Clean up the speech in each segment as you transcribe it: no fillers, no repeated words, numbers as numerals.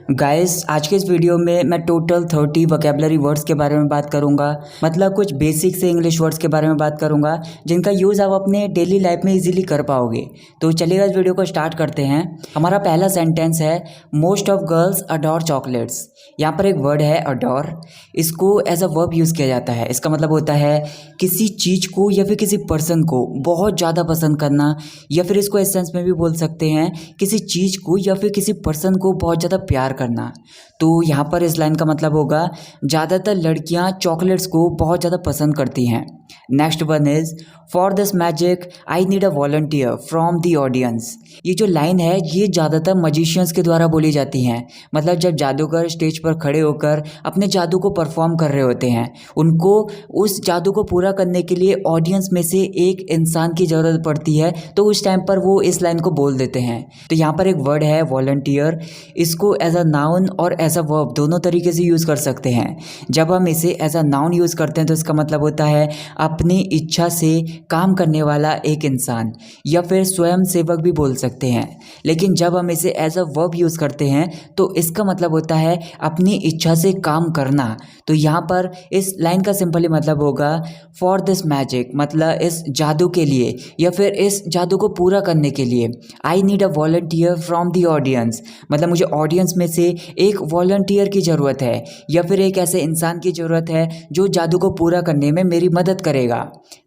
Guys आज के इस वीडियो में मैं टोटल 30 वोकेबलरी वर्ड्स के बारे में बात करूंगा। मतलब कुछ बेसिक से इंग्लिश वर्ड्स के बारे में बात करूंगा जिनका यूज़ आप अपने डेली लाइफ में इजीली कर पाओगे। तो चलिए इस वीडियो को स्टार्ट करते हैं। हमारा पहला सेंटेंस है most of girls adore chocolates. यहाँ पर एक वर्ड है अडोर, इसको एज अ वर्ब यूज़ किया जाता है। इसका मतलब होता है किसी चीज़ को या फिर किसी पर्सन को बहुत ज़्यादा पसंद करना, या फिर इसको इस सेंस में भी बोल सकते हैं किसी चीज़ को या फिर किसी पर्सन को बहुत ज़्यादा प्यार करना। तो यहाँ पर इस लाइन का मतलब होगा ज़्यादातर लड़कियाँ चॉकलेट्स को बहुत ज़्यादा पसंद करती हैं। Next one is for this magic I need a volunteer from the audience. ये जो लाइन है ये ज़्यादातर मजिशियंस के द्वारा बोली जाती हैं। मतलब जब जादूगर स्टेज पर खड़े होकर अपने जादू को परफॉर्म कर रहे होते हैं, उनको उस जादू को पूरा करने के लिए ऑडियंस में से एक इंसान की ज़रूरत पड़ती है, तो उस टाइम पर वो इस लाइन को बोल देते हैं। तो यहाँ पर एक वर्ड है वॉलंटियर, इसको एज अ नाउन और एज अ वर्ब दोनों तरीके से यूज़ कर सकते हैं। जब हम इसे एज अ नाउन यूज़ करते हैं तो इसका मतलब होता है अपनी इच्छा से काम करने वाला एक इंसान, या फिर स्वयं सेवक भी बोल सकते हैं। लेकिन जब हम इसे एज अ वर्ब यूज़ करते हैं तो इसका मतलब होता है अपनी इच्छा से काम करना। तो यहाँ पर इस लाइन का सिंपली मतलब होगा फॉर दिस मैजिक, मतलब इस जादू के लिए या फिर इस जादू को पूरा करने के लिए। I need a volunteer from the audience, मतलब मुझे ऑडियंस में से एक वॉलंटियर की ज़रूरत है या फिर एक ऐसे इंसान की ज़रूरत है जो जादू को पूरा करने में मेरी मदद करेगा।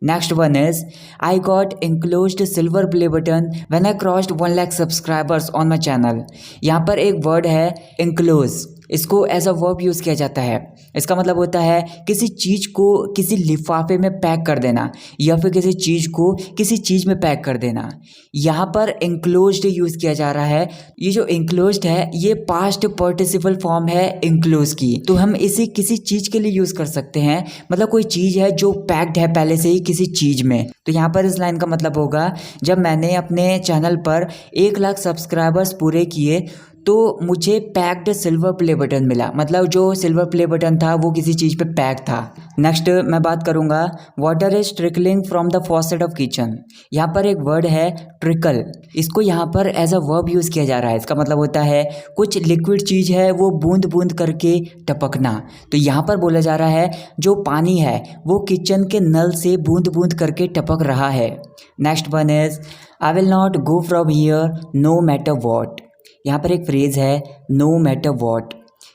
Next one is I got enclosed silver play button when I crossed 1 lakh subscribers on my channel. यहाँ पर एक वर्ड है enclose, इसको एज अ वर्ब यूज़ किया जाता है। इसका मतलब होता है किसी चीज़ को किसी लिफाफे में पैक कर देना या फिर किसी चीज़ को किसी चीज़ में पैक कर देना। यहाँ पर enclosed यूज़ किया जा रहा है। ये जो enclosed है ये पास्ट पार्टिसिपल फॉर्म है enclose की। तो हम इसे किसी चीज़ के लिए यूज़ कर सकते हैं, मतलब कोई चीज़ है जो पैक्ड है पहले से ही किसी चीज़ में। तो यहाँ पर इस लाइन का मतलब होगा जब मैंने अपने चैनल पर 1 लाख सब्सक्राइबर्स पूरे किए तो मुझे पैक्ड सिल्वर प्ले बटन मिला, मतलब जो सिल्वर प्ले बटन था वो किसी चीज़ पे पैक था। नेक्स्ट मैं बात करूँगा water is trickling from the faucet of kitchen. यहाँ पर एक वर्ड है ट्रिकल, इसको यहाँ पर एज अ वर्ब यूज़ किया जा रहा है। इसका मतलब होता है कुछ लिक्विड चीज़ है वो बूंद बूंद करके टपकना। तो यहाँ पर बोला जा रहा है जो पानी है वो किचन के नल से बूंद बूंद करके टपक रहा है। Next one is I will not go from here no matter what. यहाँ पर एक फ्रेज़ है नो मैटर वॉट,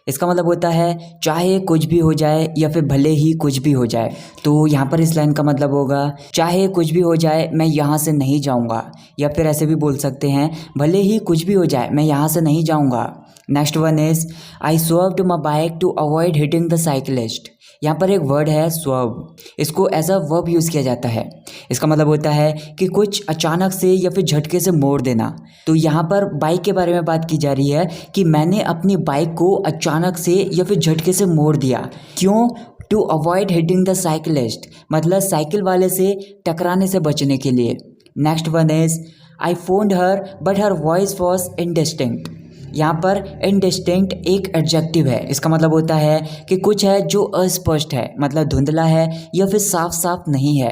इसका मतलब होता है चाहे कुछ भी हो जाए या फिर भले ही कुछ भी हो जाए। तो यहाँ पर इस लाइन का मतलब होगा चाहे कुछ भी हो जाए मैं यहाँ से नहीं जाऊँगा, या फिर ऐसे भी बोल सकते हैं भले ही कुछ भी हो जाए मैं यहाँ से नहीं जाऊँगा। Next one is I swerved my bike to avoid hitting the cyclist. यहाँ पर एक वर्ड है स्वर्व, इसको एज अ वर्ब यूज़ किया जाता है। इसका मतलब होता है कि कुछ अचानक से या फिर झटके से मोड़ देना। तो यहाँ पर बाइक के बारे में बात की जा रही है कि मैंने अपनी बाइक को अचानक से या फिर झटके से मोड़ दिया। क्यों? To avoid hitting the cyclist, मतलब साइकिल वाले से टकराने से बचने के लिए। Next one is I phoned her but her voice was indistinct. यहाँ पर इनडिस्टिंक्ट एक एडजेक्टिव है। इसका मतलब होता है कि कुछ है जो अस्पष्ट है, मतलब धुंधला है या फिर साफ साफ नहीं है।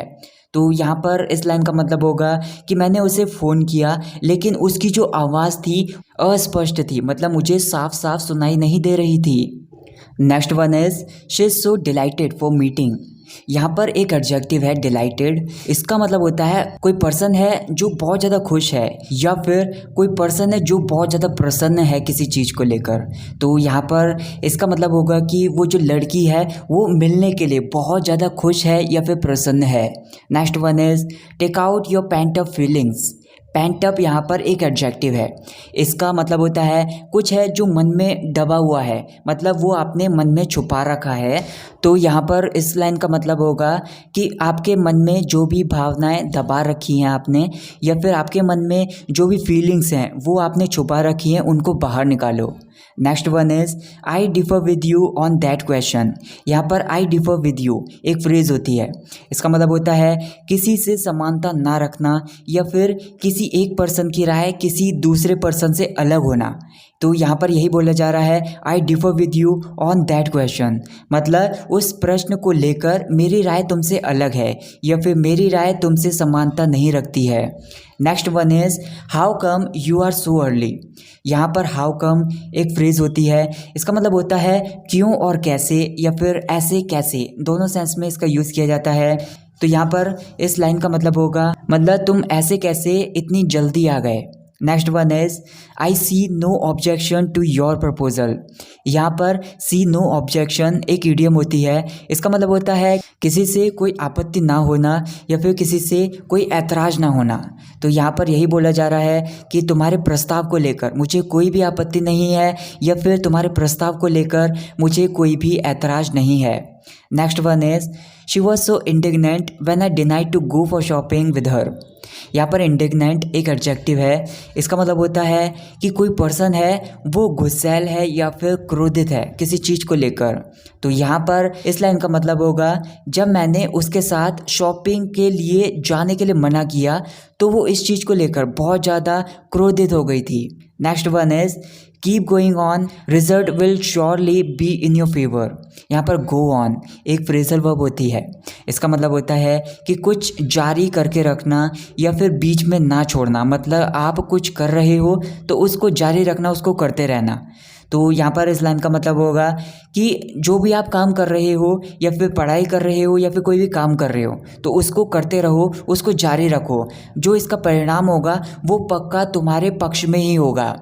तो यहाँ पर इस लाइन का मतलब होगा कि मैंने उसे फ़ोन किया लेकिन उसकी जो आवाज़ थी अस्पष्ट थी, मतलब मुझे साफ साफ सुनाई नहीं दे रही थी। Next one is she is so dilated for meeting. यहाँ पर एक एडजेक्टिव है डिलाइटेड, इसका मतलब होता है कोई पर्सन है जो बहुत ज़्यादा खुश है या फिर कोई पर्सन है जो बहुत ज़्यादा प्रसन्न है किसी चीज़ को लेकर। तो यहाँ पर इसका मतलब होगा कि वो जो लड़की है वो मिलने के लिए बहुत ज़्यादा खुश है या फिर प्रसन्न है। Next one is take out your pent up feelings. Pent up यहाँ पर एक एडजेक्टिव है, इसका मतलब होता है कुछ है जो मन में दबा हुआ है, मतलब वो आपने मन में छुपा रखा है। तो यहाँ पर इस लाइन का मतलब होगा कि आपके मन में जो भी भावनाएं दबा रखी हैं आपने, या फिर आपके मन में जो भी फीलिंग्स हैं वो आपने छुपा रखी हैं, उनको बाहर निकालो। Next one is I differ with you on that question. यहाँ पर आई डिफर विद यू एक फ्रेज होती है, इसका मतलब होता है किसी से समानता ना रखना या फिर किसी एक पर्सन की राय किसी दूसरे पर्सन से अलग होना। तो यहाँ पर यही बोला जा रहा है आई differ with you on that question, मतलब उस प्रश्न को लेकर मेरी राय तुमसे अलग है या फिर मेरी राय तुमसे समानता नहीं रखती है। Next one is how come you are so early. यहाँ पर हाउ कम एक फ्रेज़ होती है, इसका मतलब होता है क्यों और कैसे या फिर ऐसे कैसे, दोनों सेंस में इसका यूज़ किया जाता है। तो यहाँ पर इस लाइन का मतलब होगा मतलब तुम ऐसे कैसे इतनी जल्दी आ गए। Next one is I see no objection to your proposal. यहाँ पर सी नो ऑब्जेक्शन एक इडियम होती है, इसका मतलब होता है किसी से कोई आपत्ति ना होना या फिर किसी से कोई ऐतराज़ ना होना। तो यहाँ पर यही बोला जा रहा है कि तुम्हारे प्रस्ताव को लेकर मुझे कोई भी आपत्ति नहीं है या फिर तुम्हारे प्रस्ताव को लेकर मुझे कोई भी ऐतराज़ नहीं है। Next one is she was so indignant when I denied to go for shopping with her. यहाँ पर इंडिग्नेंट एक एडजेक्टिव है, इसका मतलब होता है कि कोई पर्सन है वो गुस्सैल है या फिर क्रोधित है किसी चीज़ को लेकर। तो यहाँ पर इस लाइन का मतलब होगा जब मैंने उसके साथ शॉपिंग के लिए जाने के लिए मना किया तो वो इस चीज़ को लेकर बहुत ज़्यादा क्रोधित हो गई थी। Next one is keep going on, result will surely be in your favour. यहाँ पर गो ऑन एक फ्रेजल वर्ब होती है, इसका मतलब होता है कि कुछ जारी करके रखना या फिर बीच में ना छोड़ना, मतलब आप कुछ कर रहे हो तो उसको जारी रखना, उसको करते रहना। तो यहाँ पर इस लाइन का मतलब होगा कि जो भी आप काम कर रहे हो या फिर पढ़ाई कर रहे हो या फिर कोई भी काम कर रहे हो तो उसको करते रहो, उसको जारी रखो, जो इसका परिणाम होगा वो पक्का तुम्हारे पक्ष में ही होगा।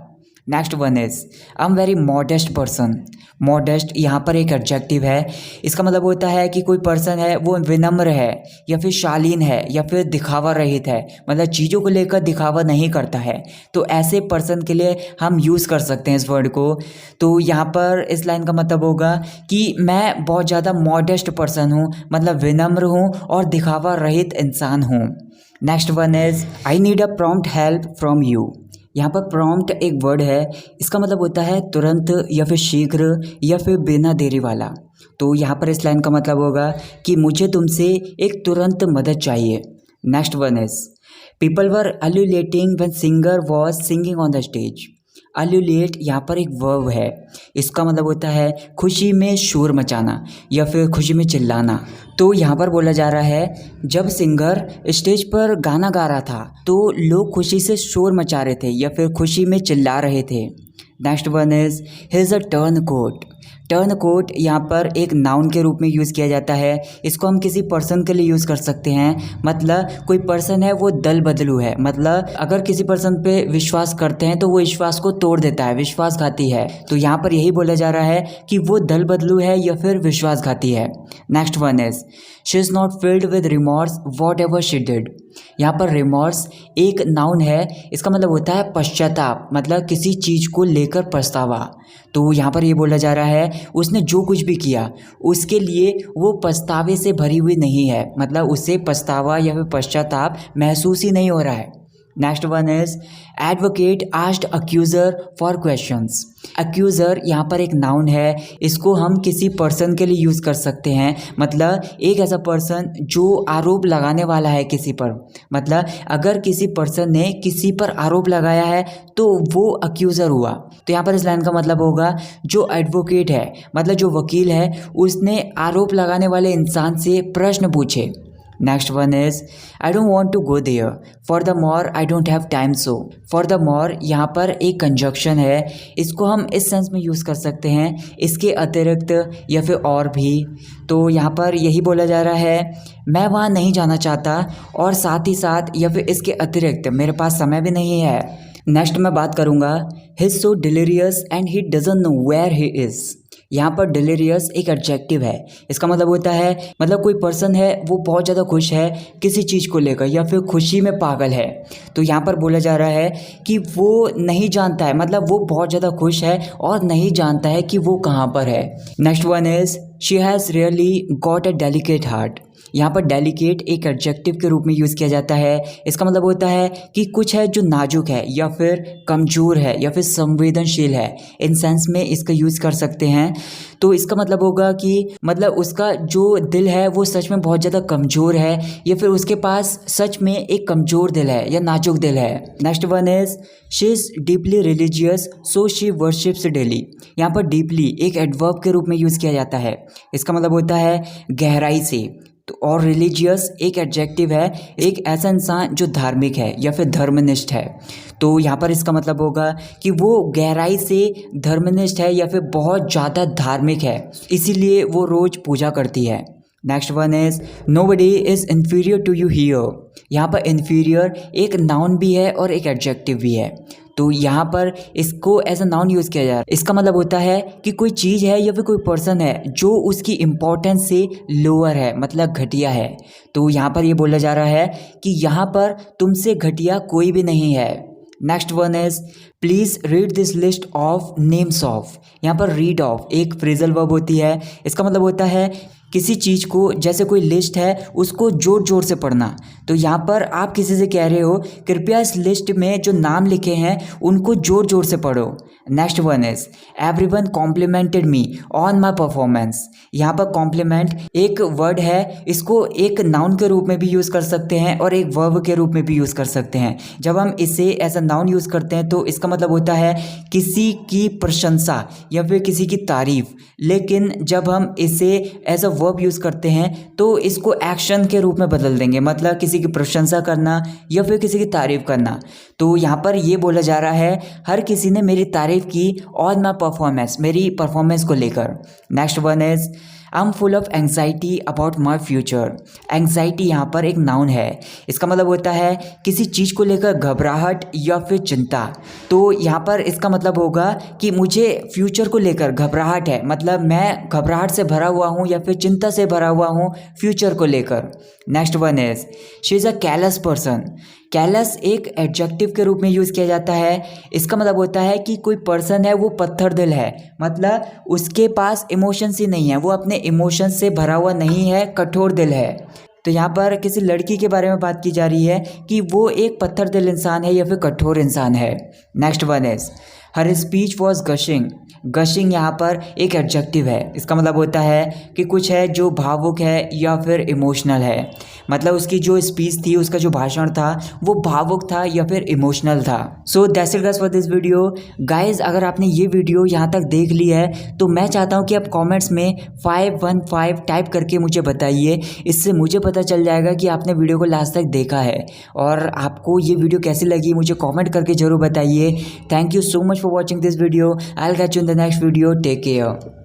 Next one is I am very modest person. Modest यहाँ पर एक एडजेक्टिव है, इसका मतलब होता है कि कोई पर्सन है वो विनम्र है या फिर शालीन है या फिर दिखावा रहित है, मतलब चीज़ों को लेकर दिखावा नहीं करता है। तो ऐसे पर्सन के लिए हम यूज़ कर सकते हैं इस वर्ड को। तो यहाँ पर इस लाइन का मतलब होगा कि मैं बहुत ज़्यादा मॉडेस्ट पर्सन हूँ, मतलब विनम्र हूँ और दिखावा रहित इंसान हूँ। Next one is I need a prompt help from you. यहाँ पर प्रॉम्प्ट एक वर्ड है, इसका मतलब होता है तुरंत या फिर शीघ्र या फिर बिना देरी वाला। तो यहाँ पर इस लाइन का मतलब होगा कि मुझे तुमसे एक तुरंत मदद चाहिए। Next one is people were ululating when singer was singing on the stage. Ululate यहाँ पर एक वर्ब है, इसका मतलब होता है खुशी में शोर मचाना या फिर खुशी में चिल्लाना। तो यहाँ पर बोला जा रहा है जब सिंगर स्टेज पर गाना गा रहा था तो लोग खुशी से शोर मचा रहे थे या फिर खुशी में चिल्ला रहे थे। Next one is his a turncoat. Turncoat यहाँ पर एक नाउन के रूप में यूज़ किया जाता है, इसको हम किसी पर्सन के लिए यूज़ कर सकते हैं, मतलब कोई पर्सन है वो दल बदलू है, मतलब अगर किसी पर्सन पे विश्वास करते हैं तो वो विश्वास को तोड़ देता है, विश्वासघाती है। तो यहाँ पर यही बोला जा रहा है कि वो दल बदलू है या फिर विश्वासघाती है। Next one is she is not filled with remorse whatever she did. यहाँ पर रिमॉर्स एक नाउन है, इसका मतलब होता है पश्चाताप, मतलब किसी चीज़ को लेकर पछतावा। तो यहाँ पर ये बोला जा रहा है उसने जो कुछ भी किया उसके लिए वो पछतावे से भरी हुई नहीं है, मतलब उसे पछतावा या फिर पश्चाताप महसूस ही नहीं हो रहा है। Next one is advocate asked accuser for questions. Accuser यहाँ पर एक नाउन है, इसको हम किसी पर्सन के लिए यूज़ कर सकते हैं, मतलब एक ऐसा पर्सन जो आरोप लगाने वाला है किसी पर, मतलब अगर किसी पर्सन ने किसी पर आरोप लगाया है तो वो अक्यूज़र हुआ। तो यहाँ पर इस लाइन का मतलब होगा जो एडवोकेट है, मतलब जो वकील है, उसने आरोप लगाने वाले इंसान से प्रश्न पूछे। Next one is I don't want to go there, for the more I don't have time so. For the more यहाँ पर एक कंजक्शन है, इसको हम इस सेंस में यूज़ कर सकते हैं, इसके अतिरिक्त या फिर और भी। तो यहाँ पर यही बोला जा रहा है मैं वहाँ नहीं जाना चाहता और साथ ही साथ या फिर इसके अतिरिक्त मेरे पास समय भी नहीं है। नेक्स्ट मैं बात करूँगा he is so delirious and he doesn't know where he is. यहाँ पर डिलीरियस एक एडजेक्टिव है, इसका मतलब होता है मतलब कोई पर्सन है वो बहुत ज़्यादा खुश है किसी चीज़ को लेकर या फिर खुशी में पागल है। तो यहाँ पर बोला जा रहा है कि वो नहीं जानता है, मतलब वो बहुत ज़्यादा खुश है और नहीं जानता है कि वो कहाँ पर है। Next one is she has really got a delicate heart. यहाँ पर डेलिकेट एक एडजेक्टिव के रूप में यूज़ किया जाता है। इसका मतलब होता है कि कुछ है जो नाजुक है या फिर कमज़ोर है या फिर संवेदनशील है, इन सेंस में इसका यूज़ कर सकते हैं। तो इसका मतलब होगा कि मतलब उसका जो दिल है वो सच में बहुत ज़्यादा कमज़ोर है या फिर उसके पास सच में एक कमज़ोर दिल है या नाजुक दिल है। Next one is she is deeply religious so she worships daily. यहाँ पर डीपली एक एडवर्ब के रूप में यूज़ किया जाता है। इसका मतलब होता है गहराई से। तो और रिलीजियस एक एडजेक्टिव है, एक ऐसा इंसान जो धार्मिक है या फिर धर्मनिष्ठ है। तो यहाँ पर इसका मतलब होगा कि वो गहराई से धर्मनिष्ठ है या फिर बहुत ज़्यादा धार्मिक है, इसीलिए वो रोज़ पूजा करती है। Next one is nobody is inferior to you here. यहाँ पर इन्फीरियर एक नाउन भी है और एक एडजेक्टिव भी है। तो यहाँ पर इसको एज अ नाउन यूज़ किया जा रहा है। इसका मतलब होता है कि कोई चीज़ है या फिर कोई पर्सन है जो उसकी इम्पोर्टेंस से लोअर है, मतलब घटिया है। तो यहाँ पर ये बोला जा रहा है कि यहाँ पर तुमसे घटिया कोई भी नहीं है। Next one is please read this list of names of. यहाँ पर रीड ऑफ एक फ्रेजल वर्ब होती है। इसका मतलब होता है किसी चीज़ को, जैसे कोई लिस्ट है उसको जोर जोर से पढ़ना। तो यहाँ पर आप किसी से कह रहे हो कृपया इस लिस्ट में जो नाम लिखे हैं उनको जोर जोर से पढ़ो। Next one is everyone complimented me on my performance. यहाँ पर कॉम्प्लीमेंट एक वर्ड है, इसको एक नाउन के रूप में भी यूज़ कर सकते हैं और एक वर्ब के रूप में भी यूज़ कर सकते हैं। जब हम इसे एज अ नाउन यूज़ करते हैं तो इसका मतलब होता है किसी की प्रशंसा या फिर किसी की तारीफ। लेकिन जब हम इसे एज अ वर्ब यूज़ करते हैं तो इसको एक्शन के रूप में बदल देंगे, मतलब किसी की प्रशंसा करना या फिर किसी की तारीफ करना। तो यहाँ पर ये बोला जा रहा है हर किसी ने मेरी तारीफ की ऑन माई परफॉर्मेंस, मेरी परफॉर्मेंस को लेकर। Next one is I am full of anxiety about my future. Anxiety यहाँ पर एक नाउन है। इसका मतलब होता है किसी चीज़ को लेकर घबराहट या फिर चिंता। तो यहाँ पर इसका मतलब होगा कि मुझे फ्यूचर को लेकर घबराहट है, मतलब मैं घबराहट से भरा हुआ हूँ या फिर चिंता से भरा हुआ हूँ फ्यूचर को लेकर। Next one is she is a callus person. Callus एक एडजेक्टिव के रूप में यूज़ किया जाता है। इसका मतलब होता है कि कोई पर्सन है वो पत्थर दिल है, मतलब उसके पास इमोशंस ही नहीं है, वो अपने इमोशंस से भरा हुआ नहीं है, कठोर दिल है। तो यहाँ पर किसी लड़की के बारे में बात की जा रही है कि वो एक पत्थर दिल इंसान है या फिर कठोर इंसान है। Next one is her speech was gushing. Gushing यहाँ पर एक एडजेक्टिव है। इसका मतलब होता है कि कुछ है जो भावुक है या फिर इमोशनल है, मतलब उसकी जो स्पीच थी, उसका जो भाषण था वो भावुक था या फिर इमोशनल था। So that's it guys for this video. Guys अगर आपने ये वीडियो यहाँ तक देख ली है तो मैं चाहता हूँ कि आप कॉमेंट्स में 515 टाइप करके मुझे बताइए। इससे मुझे पता चल जाएगा कि आपने वीडियो को लास्ट तक देखा है। और आपको ये वीडियो कैसी लगी मुझे कॉमेंट करके ज़रूर बताइए। Thank you so much for watching this video. I'll catch you in the next video. Take care.